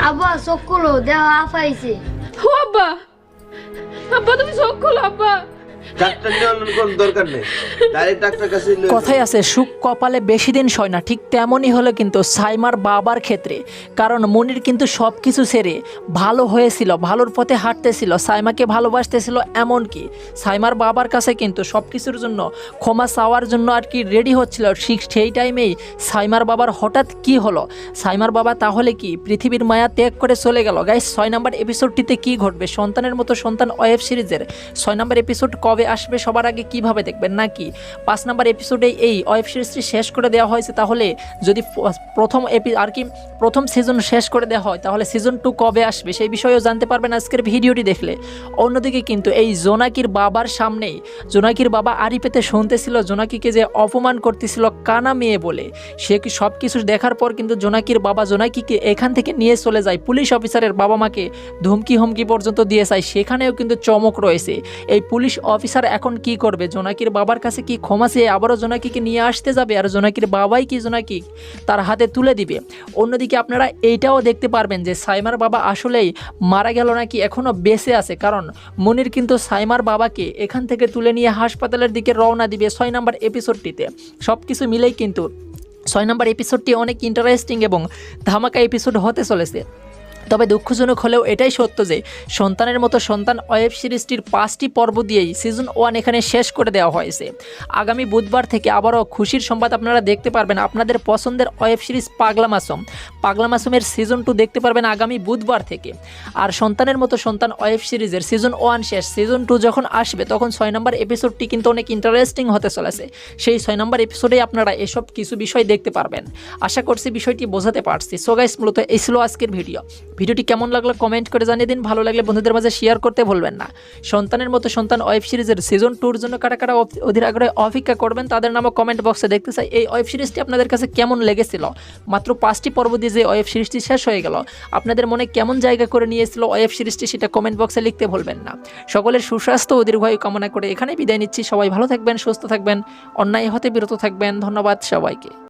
আব্বা চোখ খুলো দেহ আফাইছে। ও আব্বা, আব্বা তুমি চোখ খোলো আব্বা। ডাক্তার নেওয়ার কোনো দরকার নেই, ডাইরেক্ট ডাক্তার কাছে নিয়ে কথাই আছে সুখ কপালে বেশি দিন সয় না, ঠিক তেমনই হলো কিন্তু সাইমার বাবার ক্ষেত্রে। কারণ মনির কিন্তু সব কিছু ছেড়ে ভালো হয়েছিল, ভালোর পথে হাঁটতেছিল, সাইমাকে ভালোবাসতেছিল, এমনকি সাইমার বাবার কাছে কিন্তু সব কিছুর জন্য ক্ষমা চাওয়ার জন্য আর কি রেডি হচ্ছিল। ঠিক সেই টাইমেই সাইমার বাবার হঠাৎ কি হলো, সাইমার বাবা তাহলে কি পৃথিবীর মায়া ত্যাগ করে চলে গেল? গাইস 6 নম্বর এপিসোডটিতে কি ঘটবে? সন্তানের মতো সন্তান ওয়েব সিরিজের 6 নম্বর এপিসোড কবে আসবে সবার আগে কিভাবে দেখবেন? নাকি 5 নম্বর এপিসোডে এই ওয়েব সিরিজটি শেষ করে দেওয়া হয়েছে, তাহলে যদি প্রথম সিজন শেষ করে দেওয়া হয় তাহলে সিজন 2 কবে আসবে সেই বিষয়েও জানতে পারবেন আজকের ভিডিওটি দেখলে। অন্যদিকে কিন্তু এই জোনাকির বাবার সামনেই জোনাকির বাবা আড়ি পেতে শুনতেছিল জোনাকিকে যে অপমান করতেছিল কানা মেয়ে বলে। সে কি সব কিছু দেখার পর কিন্তু জোনাকির বাবা জোনাকিকে এখান থেকে নিয়ে চলে যায়, পুলিশ অফিসারের বাবা মাকে ধমকি হমকি পর্যন্ত দিয়ে যায়। সেখানেও কিন্তু চমক রয়েছে। এই পুলিশ অফিসার এখন কি করবে? জোনাকির বাবার কাছে কি ক্ষমা চেয়ে আবারও জোনাকিকে নিয়ে আসতে যাবে, আর জোনাকির বাবাই কি জোনাকি তার হাতে তুলে দিবে? অন্যদিকে আপনারা এইটাও দেখতে পারবেন যে সাইমার বাবা আসলেই মারা গেল নাকি এখনও বেঁচে আছে, কারণ মনির কিন্তু সাইমার বাবাকে এখান থেকে তুলে নিয়ে হাসপাতালের দিকে রওনা দিবে 6 নম্বর এপিসোডটিতে। সব কিছু মিলেই কিন্তু 6 নম্বর এপিসোডটি অনেক ইন্টারেস্টিং এবং ধামাকা এপিসোড হতে চলেছে। তবে দুঃখজনক হলেও এটাই সত্য যে সন্তানের মতো সন্তান ওয়েব সিরিজটির 5টি পর্ব দিয়েই সিজন 1 এখানে শেষ করে দেওয়া হয়েছে। আগামী বুধবার থেকে আবারও খুশির সংবাদ আপনারা দেখতে পারবেন। আপনাদের পছন্দের ওয়েব সিরিজ পাগলা মাসুমের সিজন 2 দেখতে পারবেন আগামী বুধবার থেকে। আর সন্তানের মতো সন্তান ওয়েব সিরিজের সিজন 1 শেষ, সিজন 2 যখন আসবে তখন 6 নম্বর এপিসোডটি কিন্তু অনেক ইন্টারেস্টিং হতে চলেছে। সেই 6 নম্বর এপিসোডেই আপনারা এসব কিছু বিষয় দেখতে পারবেন। আশা করছি বিষয়টি বোঝাতে পারছি। সো গাইস, মূলত এই ছিল আজকের ভিডিওটি কেমন লাগলো কমেন্ট করে জানিয়ে দিন। ভালো লাগলে বন্ধুদের মাঝে শেয়ার করতে ভুলবেন না। সন্তানের মতো সন্তান ওয়েব সিরিজের সিজন 2 জন্য কারা কারা অধীর আগ্রহে অপেক্ষা করবেন তাদের নামও কমেন্ট বক্সে দেখতে চাই। এই ওয়েব সিরিজটি আপনাদের কাছে কেমন লেগেছিল? মাত্র 5টি পর্ব দিয়ে যে ওয়েব সিরিজটি শেষ হয়ে গেল, আপনাদের মনে কেমন জায়গা করে নিয়েছিল ওয়েব সিরিজটি, সেটা কমেন্ট বক্সে লিখতে ভুলবেন না। সকলের সুস্বাস্থ্য ও দীর্ঘায়ু কামনা করে এখানেই বিদায় নিচ্ছি। সবাই ভালো থাকবেন, সুস্থ থাকবেন, অন্যায় হতে বিরত থাকবেন। ধন্যবাদ সবাইকে।